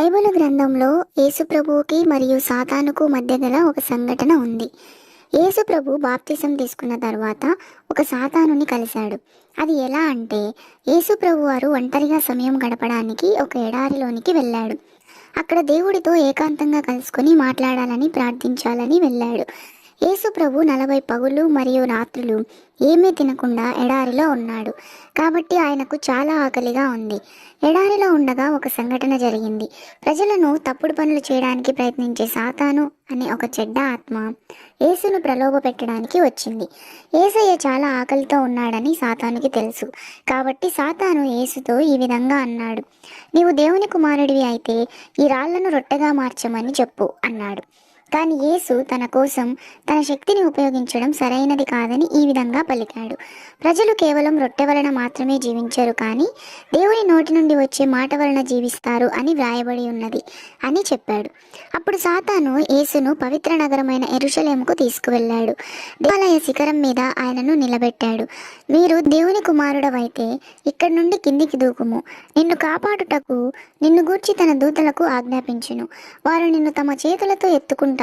Bible గ్రంథంలో యేసుప్రభువుకి మరియు సాతానుకు మధ్య గల ఒక సంఘటన ఉంది. యేసుప్రభు బాప్తిసం తీసుకున్న తర్వాత ఒక సాతానుని కలిశాడు. అది ఎలా అంటే, యేసుప్రభు వారు ఒంటరిగా సమయం గడపడానికి ఒక ఎడారిలోనికి వెళ్ళాడు. అక్కడ దేవుడితో ఏకాంతంగా కలుసుకొని మాట్లాడాలని ప్రార్థించాలని వెళ్ళాడు. యేసుప్రభు 40 పగులు మరియు రాత్రులు ఏమీ తినకుండా ఎడారిలో ఉన్నాడు. కాబట్టి ఆయనకు చాలా ఆకలిగా ఉంది. ఎడారిలో ఉండగా ఒక సంఘటన జరిగింది. ప్రజలను తప్పుడు పనులు చేయడానికి ప్రయత్నించే సాతాను అనే ఒక చెడ్డ ఆత్మ యేసును ప్రలోభ పెట్టడానికి వచ్చింది. యేసయ్య చాలా ఆకలితో ఉన్నాడని సాతానుకి తెలుసు. కాబట్టి సాతాను యేసుతో ఈ విధంగా అన్నాడు, నీవు దేవుని కుమారుడివి అయితే ఈ రాళ్లను రొట్టెగా మార్చమని చెప్పు అన్నాడు. కానీ యేసు తన కోసం తన శక్తిని ఉపయోగించడం సరైనది కాదని ఈ విధంగా పలికాడు. ప్రజలు కేవలం రొట్టె వలన మాత్రమే జీవించరు, కానీ దేవుని నోటి నుండి వచ్చే మాట వలన జీవిస్తారు అని వ్రాయబడి ఉన్నది అని చెప్పాడు. అప్పుడు సాతాను యేసును పవిత్ర నగరమైన యెరూషలేముకు తీసుకువెళ్ళాడు. దేవాలయ శిఖరం మీద ఆయనను నిలబెట్టాడు. మీరు దేవుని కుమారుడవైతే ఇక్కడి నుండి కిందికి దూకుము. నిన్ను కాపాడుటకు నిన్ను గూర్చి తన దూతలకు ఆజ్ఞాపించును. వారు నిన్ను తమ చేతులతో ఎత్తుకుంటారు,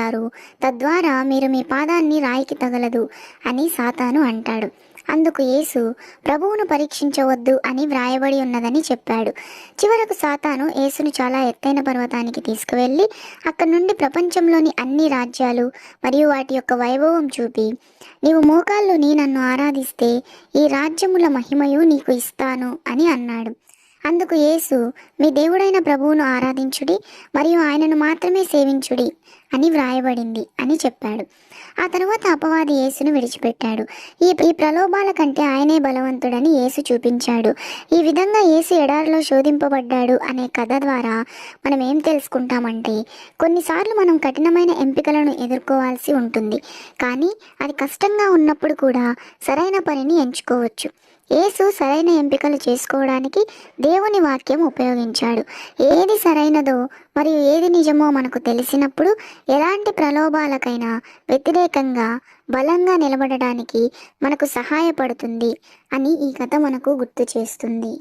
తద్వారా మీరు మీ పాదాన్ని రాయికి తగలదు అని సాతాను అంటాడు. అందుకు యేసు, ప్రభువును పరీక్షించవద్దు అని వ్రాయబడి ఉన్నదని చెప్పాడు. చివరకు సాతాను యేసును చాలా ఎత్తైన పర్వతానికి తీసుకువెళ్ళి అక్కడి నుండి ప్రపంచంలోని అన్ని రాజ్యాలు మరియు వాటి యొక్క వైభవం చూపి, నీవు మోకాళ్ళుని నన్ను ఆరాధిస్తే ఈ రాజ్యముల మహిమయు నీకు ఇస్తాను అని అన్నాడు. అందుకు యేసు, మీ దేవుడైన ప్రభువును ఆరాధించుడి మరియు ఆయనను మాత్రమే సేవించుడి అని వ్రాయబడింది అని చెప్పాడు. ఆ తర్వాత అపవాది యేసును విడిచిపెట్టాడు. ఈ ప్రలోభాల కంటే ఆయనే బలవంతుడని యేసు చూపించాడు. ఈ విధంగా యేసు ఎడారిలో శోధింపబడ్డాడు అనే కథ ద్వారా మనం ఏం తెలుసుకుంటామంటే, కొన్నిసార్లు మనం కఠినమైన ఎంపికలను ఎదుర్కోవాల్సి ఉంటుంది, కానీ అది కష్టంగా ఉన్నప్పుడు కూడా సరైన పనిని ఎంచుకోవచ్చు. యేసు సరైన ఎంపికలు చేసుకోవడానికి దేవుని వాక్యం ఉపయోగించాడు. ఏది సరైనదో మరియు ఏది నిజమో మనకు తెలిసినప్పుడు ఎలాంటి ప్రలోభాలకైనా వ్యతిరేకంగా బలంగా నిలబడడానికి మనకు సహాయపడుతుంది అని ఈ కథ మనకు గుర్తు చేస్తుంది.